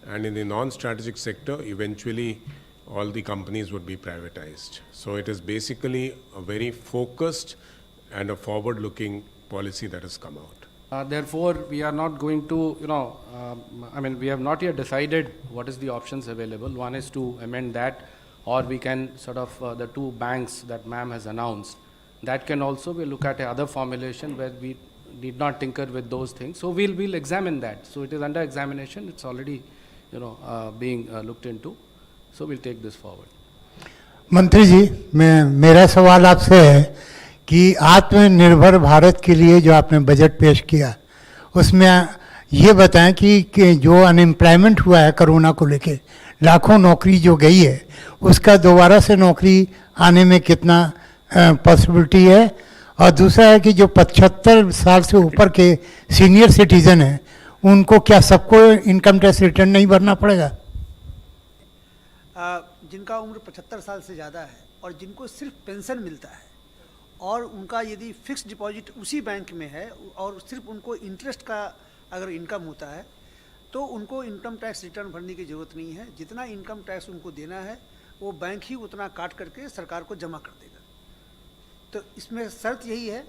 and in the non-strategic sector eventually all the companies would be privatized. So it is basically a very focused and a forward-looking policy that has come out. Therefore, we are not going to, we have not yet decided what is the options available. One is to amend that, or we can sort of, the 2 banks that ma'am has announced, that can also, we'll look at another formulation where we need not tinker with those things. So we'll examine that. So it is under examination. It's already, being looked into. So we'll take this forward. मंत्री जी, मेरा सवाल आपसे है कि आत्मनिर्भर भारत के लिए जो आपने बजट पेश किया, उसमें ये बताएं कि जो अनएम्प्लॉयमेंट हुआ है कोरोना को लेके, लाखों नौकरी जो गई है, उसका दोबारा से नौकरी आने में कितना पॉसिबिलिटी है, और दूसरा है कि जो 75 साल से ऊपर के सीनियर सिटीजन हैं, उनको क्या सबको इनकम टैक्स रिटर्न नहीं भरना पड़ेगा? जिनका उम्र 75 साल से ज़्यादा है और जिनको सिर्फ पेंशन मिलता है और उनका यदि फिक्स डिपॉजिट उसी बैंक में है और सिर्फ उनको इंटरेस्ट का अगर इनकम होता है, तो उनको इनकम टैक्स रिटर्न भरने की ज़रूरत नहीं है. जितना इनकम टैक्स उनको देना है वो बैंक ही उतना काट करके सरकार को जमा कर देगा. तो इसमें शर्त यही है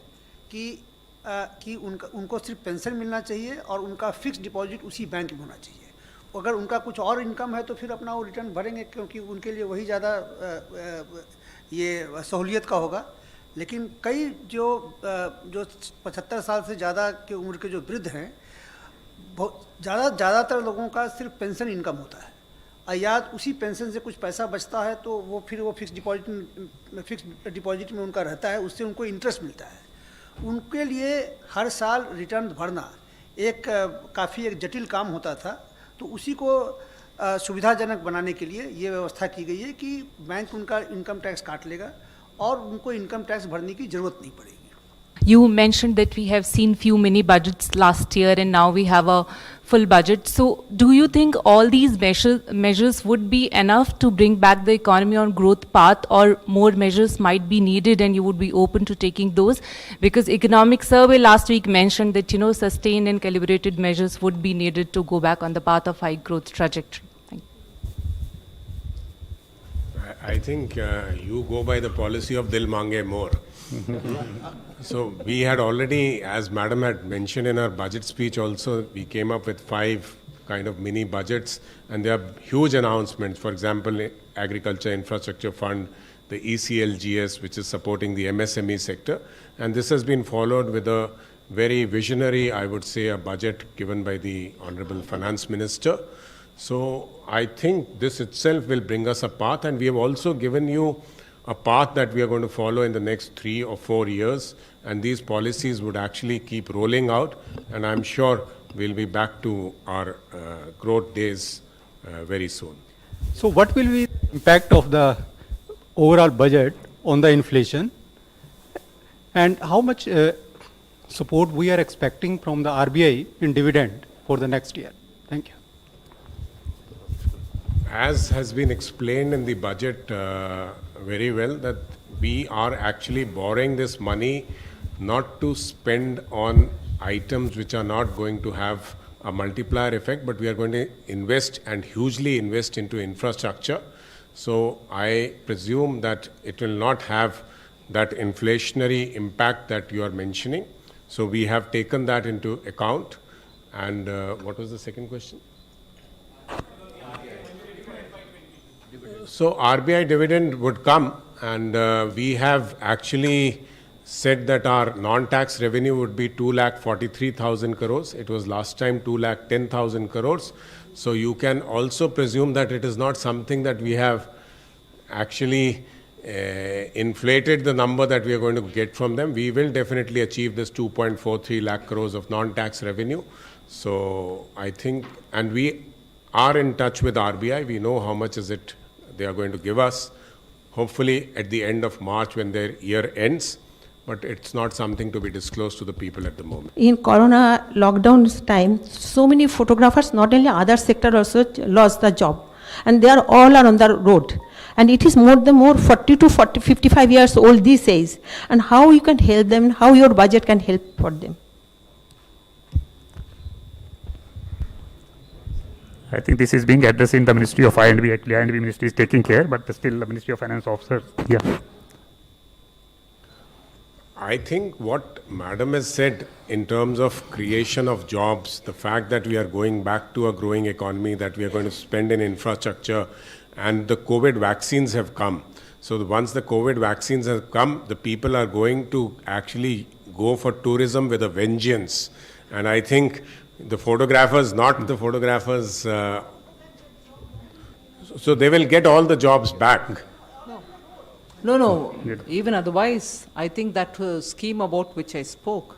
कि उनको सिर्फ पेंशन मिलना चाहिए और उनका फिक्स डिपॉजिट उसी बैंक में होना चाहिए. अगर उनका कुछ और इनकम है तो फिर अपना वो रिटर्न भरेंगे, क्योंकि उनके लिए वही ज़्यादा ये सहूलियत का होगा. लेकिन कई जो 75 साल से ज़्यादा की उम्र के जो वृद्ध हैं, ज़्यादातर लोगों का सिर्फ पेंशन इनकम होता है, या उसी पेंशन से कुछ पैसा बचता है तो वो फिर वो फिक्स डिपॉजिट में उनका रहता है, उससे उनको इंटरेस्ट मिलता है. उनके लिए हर साल रिटर्न भरना काफ़ी एक जटिल काम होता था. तो उसी को सुविधाजनक बनाने के लिए ये व्यवस्था की गई है कि बैंक उनका इनकम टैक्स काट लेगा और उनको इनकम टैक्स भरने की जरूरत नहीं पड़ेगी। You mentioned that we have seen few mini budgets last year and now we have a full budget. So do you think all these measures would be enough to bring back the economy on growth path, or more measures might be needed and you would be open to taking those? Because Economic Survey last week mentioned that, you know, sustained and calibrated measures would be needed to go back on the path of high growth trajectory. I think you go by the policy of Dil Mange More. So we had already, as Madam had mentioned in her budget speech also, we came up with 5 kind of mini budgets, and there are huge announcements. For example, Agriculture Infrastructure Fund, the ECLGS, which is supporting the MSME sector, and this has been followed with a very visionary, I would say, a budget given by the Honorable Finance Minister. So I think this itself will bring us a path, and we have also given you a path that we are going to follow in the next 3 or 4 years, and these policies would actually keep rolling out, and I'm sure we'll be back to our growth days very soon. So what will be the impact of the overall budget on the inflation, and how much support we are expecting from the RBI in dividend for the next year? Thank you. As has been explained in the budget very well, that we are actually borrowing this money not to spend on items which are not going to have a multiplier effect, but we are going to invest and hugely invest into infrastructure. So I presume that it will not have that inflationary impact that you are mentioning. So we have taken that into account. And what was the second question? So RBI dividend would come, and we have actually said that our non-tax revenue would be 2,43,000 crores. It was last time 2,10,000 crores. So you can also presume that it is not something that we have actually inflated the number that we are going to get from them. We will definitely achieve this 2.43 lakh crores of non-tax revenue. So I think, and we are in touch with RBI. We know how much is it they are going to give us, hopefully at the end of March when their year ends, but it's not something to be disclosed to the people at the moment. In Corona lockdown time, so many photographers, not only other sector also lost the job, and they are all on the road. And it is more 40 to 55 years old these days. And how you can help them, how your budget can help for them? I think this is being addressed in the Ministry of I&B. Actually, I&B Ministry is taking care, but still the Ministry of Finance officers, yeah. I think what Madam has said in terms of creation of jobs, the fact that we are going back to a growing economy, that we are going to spend in infrastructure, and the COVID vaccines have come. So once the COVID vaccines have come, the people are going to actually go for tourism with a vengeance. And I think the photographers, not the photographers, so they will get all the jobs back. No. Even otherwise, I think that scheme about which I spoke,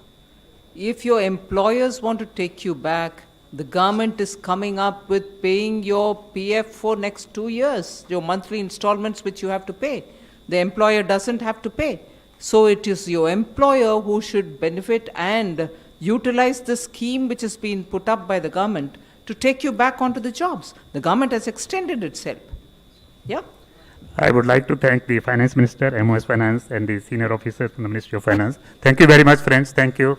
if your employers want to take you back, the government is coming up with paying your PF for next 2 years, your monthly installments which you have to pay. The employer doesn't have to pay. So it is your employer who should benefit and utilize the scheme which has been put up by the government to take you back onto the jobs. The government has extended itself. Yeah? I would like to thank the Finance Minister, MOS Finance, and the senior officers from the Ministry of Finance. Thank you very much, friends. Thank you.